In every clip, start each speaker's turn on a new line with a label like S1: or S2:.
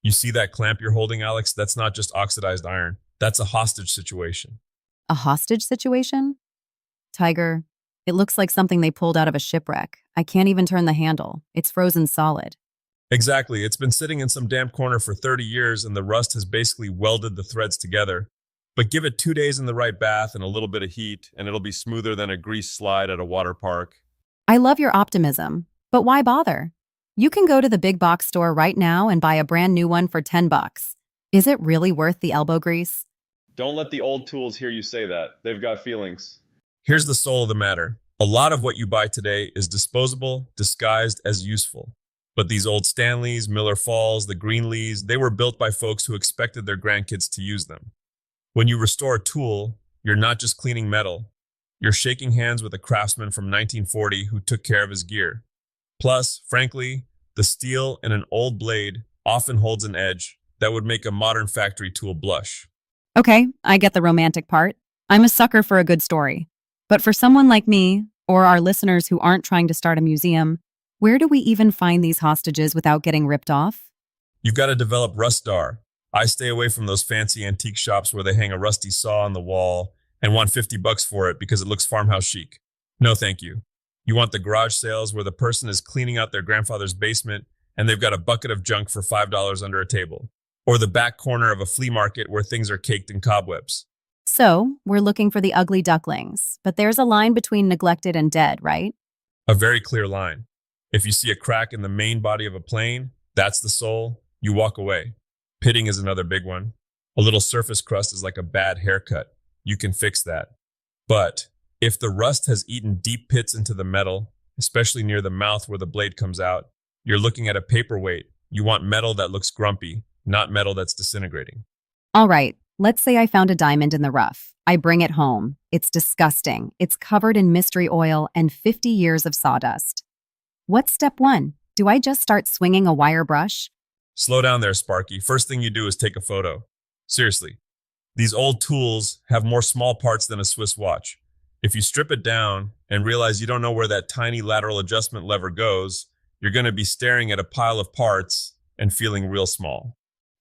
S1: You see that clamp you're holding, Alex? That's not just oxidized iron. That's a hostage situation.
S2: A hostage situation? Tiger, it looks like something they pulled out of a shipwreck. I can't even turn the handle. It's frozen solid.
S1: Exactly. It's been sitting in some damp corner for 30 years and the rust has basically welded the threads together. But give it 2 days in the right bath and a little bit of heat, and it'll be smoother than a grease slide at a water park.
S2: I love your optimism, but why bother? You can go to the big box store right now and buy a brand new one for $10. Is it really worth the elbow grease?
S3: Don't let the old tools hear you say that. They've got feelings.
S1: Here's the soul of the matter. A lot of what you buy today is disposable, disguised as useful. But these old Stanleys, Miller Falls, the Greenleys, they were built by folks who expected their grandkids to use them. When you restore a tool, you're not just cleaning metal. You're shaking hands with a craftsman from 1940 who took care of his gear. Plus, frankly, the steel in an old blade often holds an edge that would make a modern factory tool blush.
S2: Okay, I get the romantic part. I'm a sucker for a good story. But for someone like me, or our listeners who aren't trying to start a museum, where do we even find these hostages without getting ripped off?
S1: You've got to develop Rustar. I stay away from those fancy antique shops where they hang a rusty saw on the wall and want $50 for it because it looks farmhouse chic. No, thank you. You want the garage sales where the person is cleaning out their grandfather's basement and they've got a bucket of junk for $5 under a table. Or the back corner of a flea market where things are caked in cobwebs.
S2: So, we're looking for the ugly ducklings, but there's a line between neglected and dead, right?
S1: A very clear line. If you see a crack in the main body of a plane, that's the soul, you walk away. Pitting is another big one. A little surface crust is like a bad haircut. You can fix that. But if the rust has eaten deep pits into the metal, especially near the mouth where the blade comes out, you're looking at a paperweight. You want metal that looks grumpy, not metal that's disintegrating.
S2: All right, let's say I found a diamond in the rough. I bring it home. It's disgusting. It's covered in mystery oil and 50 years of sawdust. What's step one? Do I just start swinging a wire brush?
S1: Slow down there, Sparky. First thing you do is take a photo. Seriously, these old tools have more small parts than a Swiss watch. If you strip it down and realize you don't know where that tiny lateral adjustment lever goes, you're going to be staring at a pile of parts and feeling real small.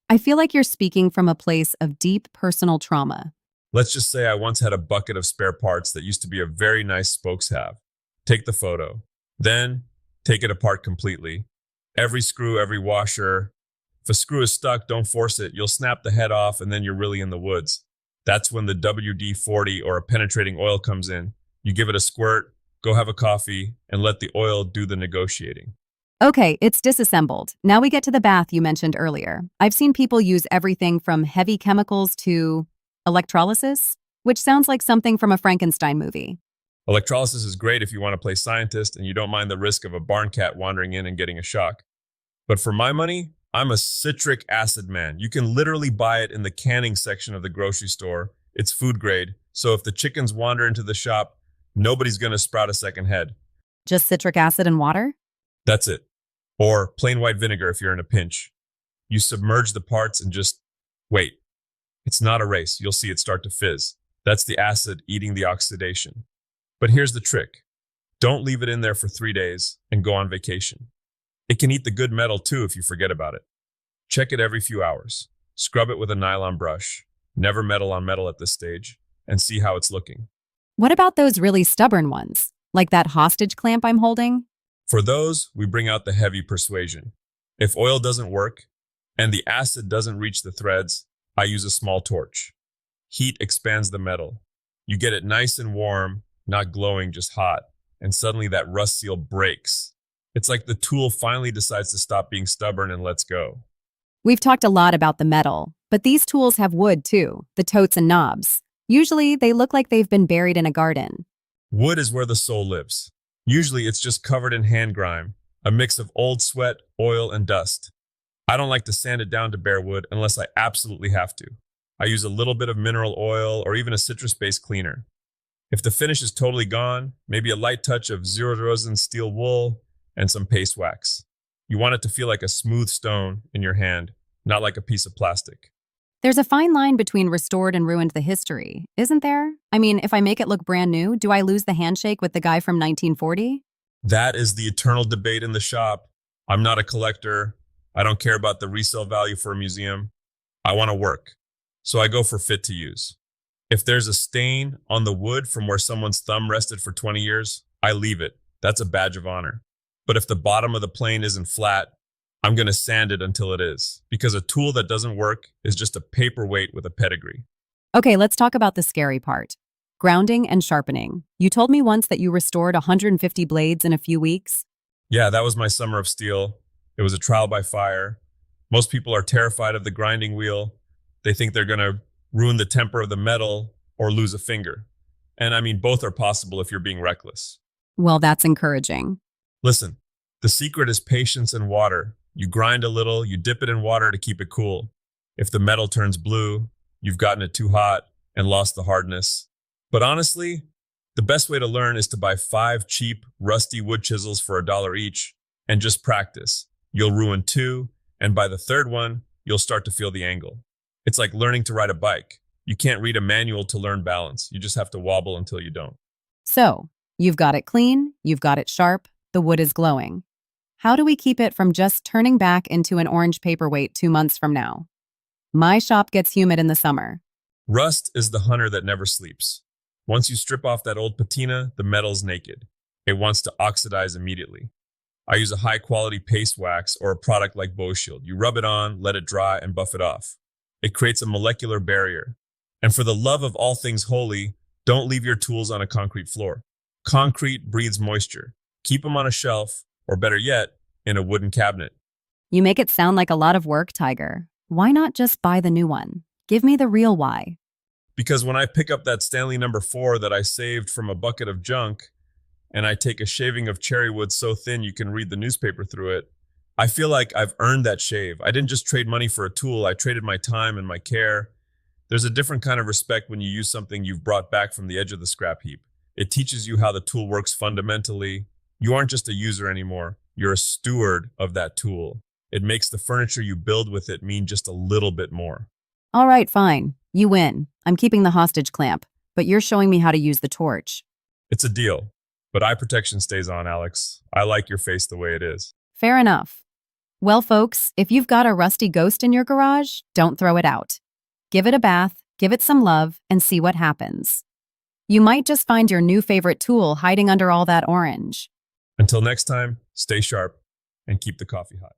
S2: I feel like you're speaking from a place of deep personal trauma.
S1: Let's just say I once had a bucket of spare parts that used to be a very nice spokes have. Take the photo. Then take it apart completely. Every screw, every washer. If a screw is stuck, don't force it. You'll snap the head off and then you're really in the woods. That's when the WD-40 or a penetrating oil comes in. You give it a squirt, go have a coffee, and let the oil do the negotiating.
S2: Okay, it's disassembled. Now we get to the bath you mentioned earlier. I've seen people use everything from heavy chemicals to electrolysis, which sounds like something from a Frankenstein movie.
S1: Electrolysis is great if you want to play scientist and you don't mind the risk of a barn cat wandering in and getting a shock. But for my money, I'm a citric acid man. You can literally buy it in the canning section of the grocery store. It's food grade, so if the chickens wander into the shop, nobody's going to sprout a second head.
S2: Just citric acid and water?
S1: That's it. Or plain white vinegar if you're in a pinch. You submerge the parts and just wait. It's not a race. You'll see it start to fizz. That's the acid eating the oxidation. But here's the trick. Don't leave it in there for 3 days and go on vacation. It can eat the good metal too if you forget about it. Check it every few hours. Scrub it with a nylon brush. Never metal on metal at this stage. And see how it's looking.
S2: What about those really stubborn ones, like that hostage clamp I'm holding?
S1: For those, we bring out the heavy persuasion. If oil doesn't work and the acid doesn't reach the threads, I use a small torch. Heat expands the metal. You get it nice and warm, not glowing, just hot, and suddenly that rust seal breaks. It's like the tool finally decides to stop being stubborn and lets go.
S2: We've talked a lot about the metal, but these tools have wood too, the totes and knobs. Usually, they look like they've been buried in a garden.
S1: Wood is where the soul lives. Usually, it's just covered in hand grime, a mix of old sweat, oil, and dust. I don't like to sand it down to bare wood unless I absolutely have to. I use a little bit of mineral oil or even a citrus-based cleaner. If the finish is totally gone, maybe a light touch of zero rosin steel wool and some paste wax. You want it to feel like a smooth stone in your hand, not like a piece of plastic.
S2: There's a fine line between restored and ruined the history, isn't there? I mean, if I make it look brand new, do I lose the handshake with the guy from 1940?
S1: That is the eternal debate in the shop. I'm not a collector. I don't care about the resale value for a museum. I want to work. So I go for fit to use. If there's a stain on the wood from where someone's thumb rested for 20 years, I leave it. That's a badge of honor. But if the bottom of the plane isn't flat, I'm going to sand it until it is, because a tool that doesn't work is just a paperweight with a pedigree.
S2: Okay, let's talk about the scary part. Grounding and sharpening. You told me once that you restored 150 blades in a few weeks.
S1: Yeah, that was my summer of steel. It was a trial by fire. Most people are terrified of the grinding wheel. They think they're going to ruin the temper of the metal or lose a finger. And I mean, both are possible if you're being reckless.
S2: Well, that's encouraging.
S1: Listen, the secret is patience and water. You grind a little, you dip it in water to keep it cool. If the metal turns blue, you've gotten it too hot and lost the hardness. But honestly, the best way to learn is to buy 5 cheap, rusty wood chisels for $1 each and just practice. You'll ruin 2, and by the 3rd one, you'll start to feel the angle. It's like learning to ride a bike. You can't read a manual to learn balance. You just have to wobble until you don't.
S2: So, you've got it clean, you've got it sharp, the wood is glowing. How do we keep it from just turning back into an orange paperweight 2 months from now? My shop gets humid in the summer.
S1: Rust is the hunter that never sleeps. Once you strip off that old patina, the metal's naked. It wants to oxidize immediately. I use a high-quality paste wax or a product like BoShield. You rub it on, let it dry, and buff it off. It creates a molecular barrier. And for the love of all things holy, don't leave your tools on a concrete floor. Concrete breathes moisture. Keep them on a shelf, or better yet, in a wooden cabinet.
S2: You make it sound like a lot of work, Tiger. Why not just buy the new one? Give me the real why.
S1: Because when I pick up that Stanley number 4 that I saved from a bucket of junk, and I take a shaving of cherry wood so thin you can read the newspaper through it, I feel like I've earned that shave. I didn't just trade money for a tool, I traded my time and my care. There's a different kind of respect when you use something you've brought back from the edge of the scrap heap. It teaches you how the tool works fundamentally. You aren't just a user anymore, you're a steward of that tool. It makes the furniture you build with it mean just a little bit more.
S2: All right, fine. You win. I'm keeping the hostage clamp, but you're showing me how to use the torch.
S1: It's a deal. But eye protection stays on, Alex. I like your face the way it is.
S2: Fair enough. Well, folks, if you've got a rusty ghost in your garage, don't throw it out. Give it a bath, give it some love, and see what happens. You might just find your new favorite tool hiding under all that orange.
S1: Until next time, stay sharp and keep the coffee hot.